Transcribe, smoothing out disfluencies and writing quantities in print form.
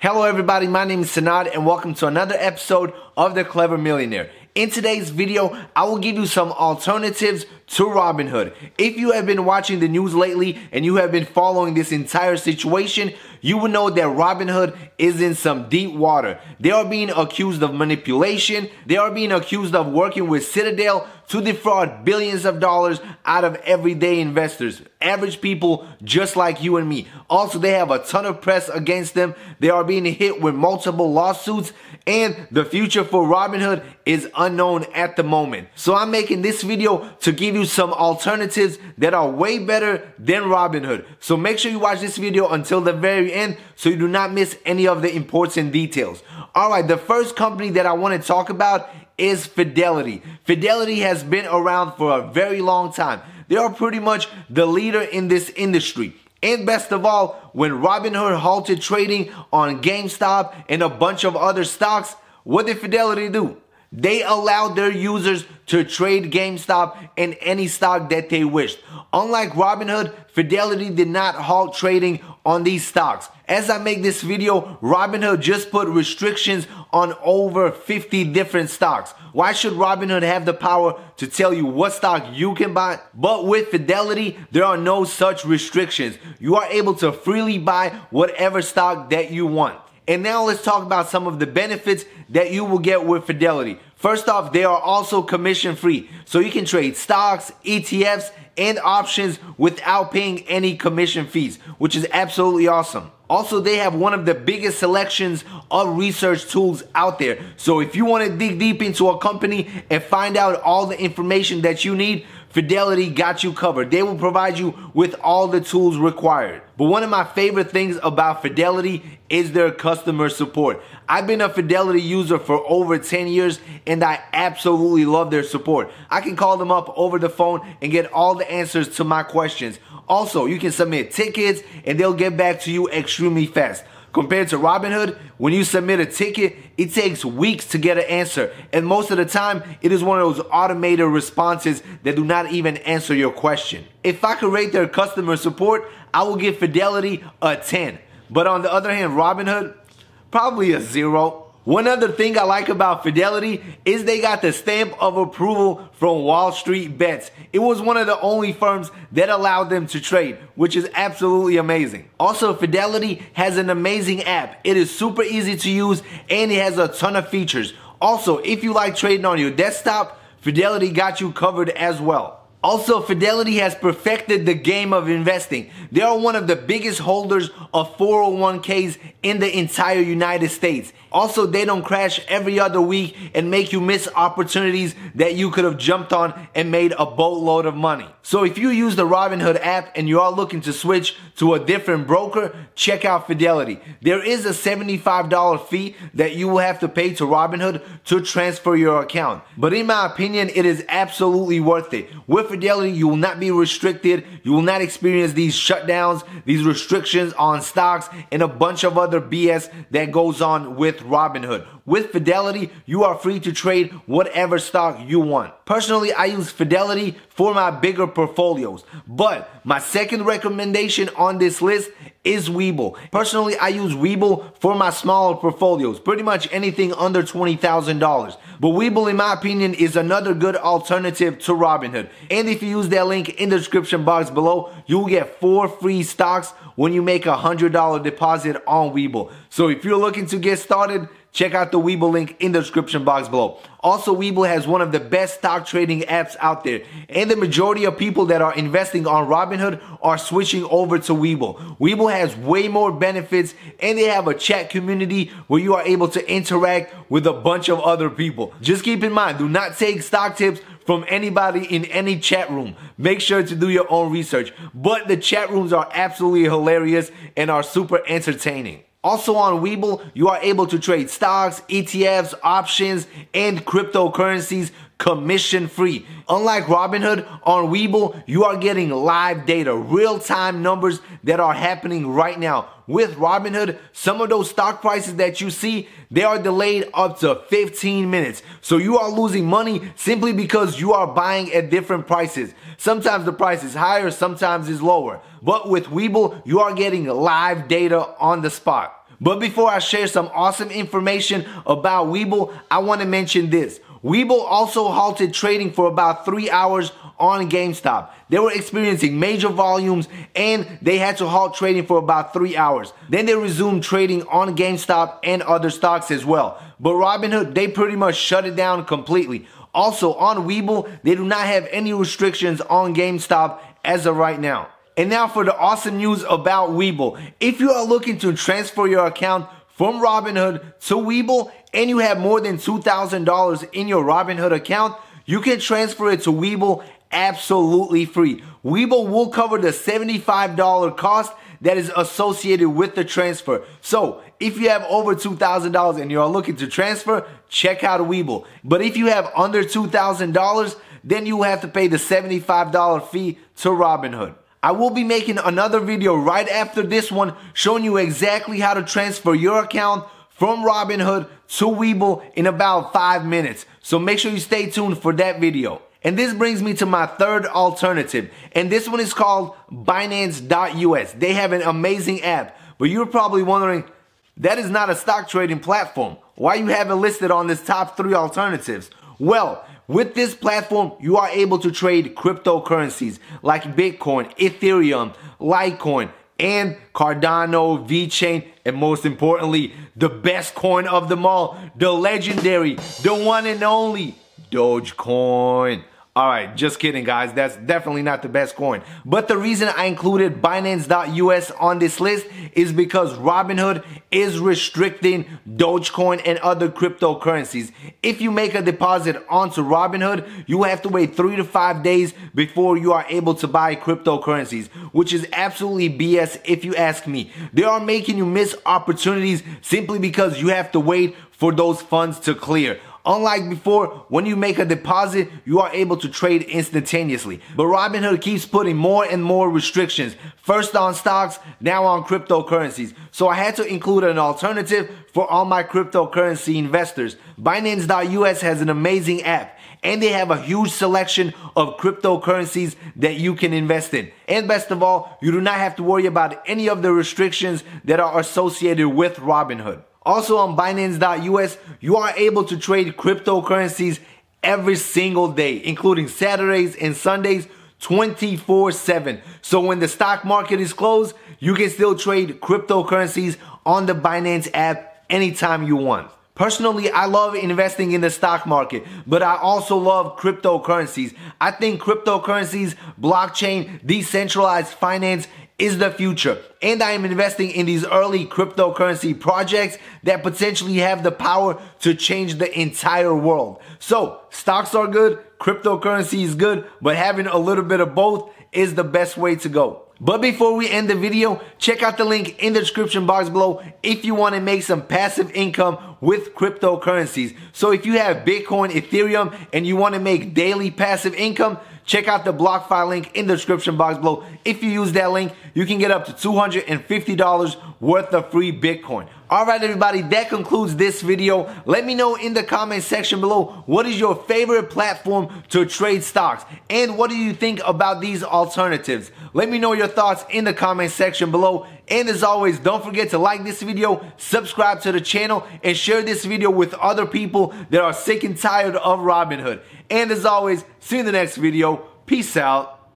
Hello everybody, my name is Sanad and welcome to another episode of The Clever Millionaire. In today's video, I will give you some alternatives to Robinhood. If you have been watching the news lately and you have been following this entire situation, you will know that Robinhood is in some deep water. They are being accused of manipulation. They are being accused of working with Citadel to defraud billions of dollars out of everyday investors, average people just like you and me. Also, they have a ton of press against them. They are being hit with multiple lawsuits, and the future for Robinhood is unknown at the moment. So I'm making this video to give you some alternatives that are way better than Robinhood. So make sure you watch this video until the very end so you do not miss any of the important details. Alright, the first company that I want to talk about is Fidelity. Fidelity has been around for a very long time. They are pretty much the leader in this industry. And best of all, when Robinhood halted trading on GameStop and a bunch of other stocks, what did Fidelity do? They allowed their users to trade GameStop and any stock that they wished. Unlike Robinhood, Fidelity did not halt trading on these stocks. As I make this video, Robinhood just put restrictions on over 50 different stocks. Why should Robinhood have the power to tell you what stock you can buy? But with Fidelity, there are no such restrictions. You are able to freely buy whatever stock that you want. And now let's talk about some of the benefits that you will get with Fidelity. First off, they are also commission free. So you can trade stocks, ETFs, and options without paying any commission fees, which is absolutely awesome. Also, they have one of the biggest selections of research tools out there. So if you want to dig deep into a company and find out all the information that you need, Fidelity got you covered. They will provide you with all the tools required. But one of my favorite things about Fidelity is their customer support. I've been a Fidelity user for over 10 years and I absolutely love their support. I can call them up over the phone and get all the answers to my questions. Also, you can submit tickets and they'll get back to you extremely fast. Compared to Robinhood, when you submit a ticket, it takes weeks to get an answer. And most of the time, it is one of those automated responses that do not even answer your question. If I could rate their customer support, I will give Fidelity a 10. But on the other hand, Robinhood, probably a 0. One other thing I like about Fidelity is they got the stamp of approval from Wall Street Bets. It was one of the only firms that allowed them to trade, which is absolutely amazing. Also, Fidelity has an amazing app. It is super easy to use and it has a ton of features. Also, if you like trading on your desktop, Fidelity got you covered as well. Also, Fidelity has perfected the game of investing. They are one of the biggest holders of 401ks in the entire United States. Also, they don't crash every other week and make you miss opportunities that you could have jumped on and made a boatload of money. So if you use the Robinhood app and you are looking to switch to a different broker, check out Fidelity. There is a $75 fee that you will have to pay to Robinhood to transfer your account. But in my opinion, it is absolutely worth it. With Fidelity, you will not be restricted. You will not experience these shutdowns, these restrictions on stocks, and a bunch of other BS that goes on with Robinhood. With Fidelity, you are free to trade whatever stock you want. Personally, I use Fidelity for my bigger portfolios, but my second recommendation on this list is Webull. Personally, I use Webull for my smaller portfolios, pretty much anything under $20,000. But Webull, in my opinion, is another good alternative to Robinhood. And if you use that link in the description box below, you will get 4 free stocks when you make a $100 deposit on Webull. So if you're looking to get started, check out the Webull link in the description box below. Also, Webull has one of the best stock trading apps out there. And the majority of people that are investing on Robinhood are switching over to Webull. Webull has way more benefits and they have a chat community where you are able to interact with a bunch of other people. Just keep in mind, do not take stock tips from anybody in any chat room. Make sure to do your own research. But the chat rooms are absolutely hilarious and are super entertaining. Also on Webull, you are able to trade stocks, ETFs, options, and cryptocurrencies commission free. Unlike Robinhood, on Webull, you are getting live data, real-time numbers that are happening right now. With Robinhood, some of those stock prices that you see, they are delayed up to 15 minutes. So you are losing money simply because you are buying at different prices. Sometimes the price is higher, sometimes it's lower. But with Webull, you are getting live data on the spot. But before I share some awesome information about Webull, I want to mention this. Webull also halted trading for about 3 hours on GameStop. They were experiencing major volumes and they had to halt trading for about 3 hours. Then they resumed trading on GameStop and other stocks as well. But Robinhood, they pretty much shut it down completely. Also on Webull, they do not have any restrictions on GameStop as of right now. And now for the awesome news about Webull. If you are looking to transfer your account from Robinhood to Webull and you have more than $2,000 in your Robinhood account, you can transfer it to Webull absolutely free. Webull will cover the $75 cost that is associated with the transfer. So if you have over $2,000 and you're looking to transfer, check out Webull. But if you have under $2,000, then you will have to pay the $75 fee to Robinhood. I will be making another video right after this one showing you exactly how to transfer your account from Robinhood to Webull in about 5 minutes. So make sure you stay tuned for that video. And this brings me to my third alternative. And this one is called Binance.US. They have an amazing app. But you're probably wondering, that is not a stock trading platform. Why you have it listed on this top 3 alternatives? Well, with this platform, you are able to trade cryptocurrencies like Bitcoin, Ethereum, Litecoin, and Cardano, VeChain, and most importantly, the best coin of them all, the legendary, the one and only Dogecoin. Alright, just kidding guys, that's definitely not the best coin. But the reason I included Binance.US on this list is because Robinhood is restricting Dogecoin and other cryptocurrencies. If you make a deposit onto Robinhood, you have to wait 3 to 5 days before you are able to buy cryptocurrencies, which is absolutely BS if you ask me. They are making you miss opportunities simply because you have to wait for those funds to clear. Unlike before, when you make a deposit, you are able to trade instantaneously. But Robinhood keeps putting more and more restrictions. First on stocks, now on cryptocurrencies. So I had to include an alternative for all my cryptocurrency investors. Binance.US has an amazing app. And they have a huge selection of cryptocurrencies that you can invest in. And best of all, you do not have to worry about any of the restrictions that are associated with Robinhood. Also on Binance.US, you are able to trade cryptocurrencies every single day, including Saturdays and Sundays, 24/7. So when the stock market is closed, you can still trade cryptocurrencies on the Binance app anytime you want. Personally, I love investing in the stock market, but I also love cryptocurrencies. I think cryptocurrencies, blockchain, decentralized finance is the future. And I am investing in these early cryptocurrency projects that potentially have the power to change the entire world. So, stocks are good, cryptocurrency is good, but having a little bit of both is the best way to go. But before we end the video, check out the link in the description box below if you want to make some passive income with cryptocurrencies. So if you have Bitcoin, Ethereum, and you want to make daily passive income, check out the BlockFi link in the description box below. If you use that link, you can get up to $250 worth of free Bitcoin. Alright everybody, that concludes this video. Let me know in the comment section below what is your favorite platform to trade stocks and what do you think about these alternatives. Let me know your thoughts in the comment section below. And as always, don't forget to like this video, subscribe to the channel, and share this video with other people that are sick and tired of Robinhood. And as always, see you in the next video. Peace out.